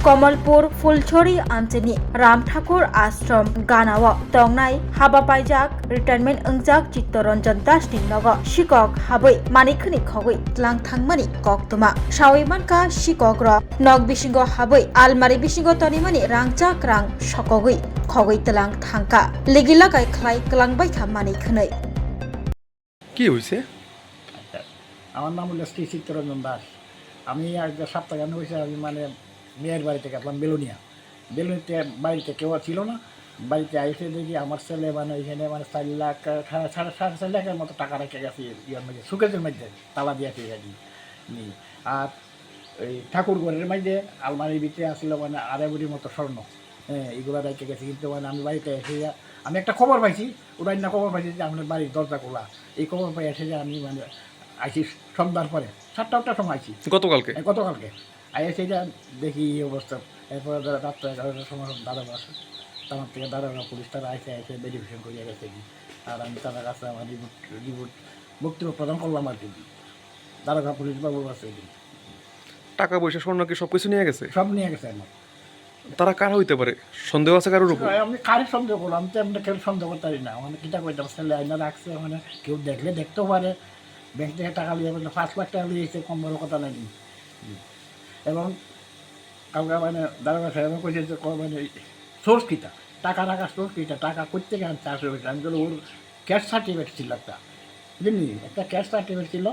कमलपुर फुलछोरी आमचेनी राम ठाकुर आश्रम गानाव तंगनाय हाबा पाइजाक रिटायरमेंट अंगजाक चित्तरंजन दास नि नग शिকক हाबै मानिखनि खगै तलां थांमानि कक्तमा सावैमानका शिকক र नग बिसिंग हाबै आलमारि बिसिंग तनिमानि रांजाक रां सकगै खगै तलां थांका लेगिलागाय खलाय कलांबाय खा मानिखनै কি হইছে? আমার নাম হলো শ্রী চিত্তরঞ্জন দাস। আমি এক সপ্তাহখানে হয়েছে আমি মানে মেয়ের বাড়িতে গেলাম বেলুনিতে বাড়িতে কেউ ছিল না। বাড়িতে এসে দেখি আমার ছেলে মানে ওইখানে মানে 4 লাখ সাড়ে 4 লাখের মতো টাকা রেখে গেছে ইয়ের মধ্যে সুকেজের মধ্যে তালা দিয়েছে নি। আর ওই ঠাকুর ঘরের মধ্যে আলমারির ভিতরে আসছিল মানে 2.5 ভরির মতো স্বর্ণ। হ্যাঁ, এগুলো রেখে গেছে। কিন্তু মানে আমি বাড়িতে এসে আমি একটা খবর পাইছি, ওটাই না খবর পাইছি যে আপনার বাড়ির দরজা খোলা। এই খবর পাই এসে যে আমি মানে আইসি সন্ধ্যার পরে 7টার সময় আইসি গতকালকে এসে যা দেখি এই অবস্থা। এরপরে রাত্রে 11টার সময় দাদারা আসে, আমার থেকে দাদারা পুলিশ তারা এসে ভেরিফিকেশন করিয়া গেছে কি। আর আমি তাদের কাছে আমার রিপোর্ট বক্তব্য প্রদান করলাম আর কি। দাদারা পুলিশ বাবুর কাছে টাকা পয়সা স্বর্ণ কি সবকিছু নিয়ে গেছে? সব নিয়ে গেছে আমার। তারা কারা হইতে পারে? সন্দেহ আছে কারোর উপর? আমি কারে সন্দেহ করলাম? আমি তো এমনি কেউ সন্দেহ করতে পারি না। মানে কিটা কইতাম ছেলে আইনা রাখছে, মানে কেউ দেখলে দেখতেও পারে। ব্যাংক থেকে টাকা নিয়ে 5 লাখ টাকা নিয়েছে, কম বড় কথা নাই। এবং কাউকে মানে দারোগা সাহেব কইছে যে মানে সোর্স কিটা টাকা রাখার সোর্স কিটা, টাকা করতে গেলে চাষ হয়েছে। আমি বলি ওর ক্যাশ সার্টিফিকেট ছিল একটা, বুঝলি, একটা ক্যাশ সার্টিফিকেট ছিল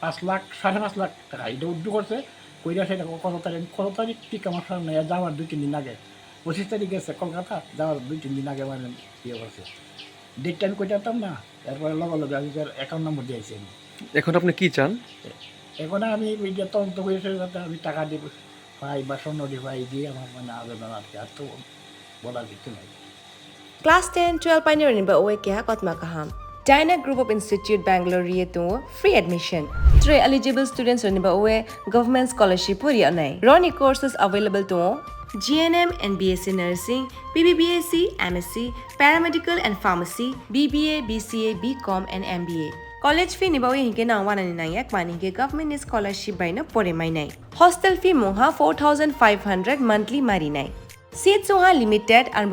5 লাখ 5.5 লাখ টাকা। এটা উদ্যোগ করছে কইরা সেটা কত তারিখ ঠিক আমার সামনে যাওয়ার 2-3 দিন আগে, 25 তারিখ গেছে কলকাতা, যাওয়ার 2-3 দিন আগে মানে ইয়ে করছে। ডেটটা আমি কইতে পারতাম না। এরপরে লগে আমি অ্যাকাউন্ট নম্বর দিয়েছি। আমি এখন আপনি কি চান? এখন আমি যে তদন্ত করেছে যাতে আমি টাকা দিব পাই বা স্বর্ণ পাই দিয়ে আমার মানে আবেদন আর কি। আর তো বলার কিছু নাই। Class 10-12 pioneer ni ba oe kya kotma kaham. Dyna Group of Institute Bangalore riye to free admission. 3 eligible students ni ba oe government scholarship puri anai. Roni courses available to GNM and BSc Nursing, BBBSc, MSc, Paramedical and Pharmacy, BBA, BCA, BCom and MBA. College fee ni ba oe hinke na 199 mani ke government scholarship by na pore mai nai. Hostel fee moha 4500 monthly mari nai. Seats oha limited and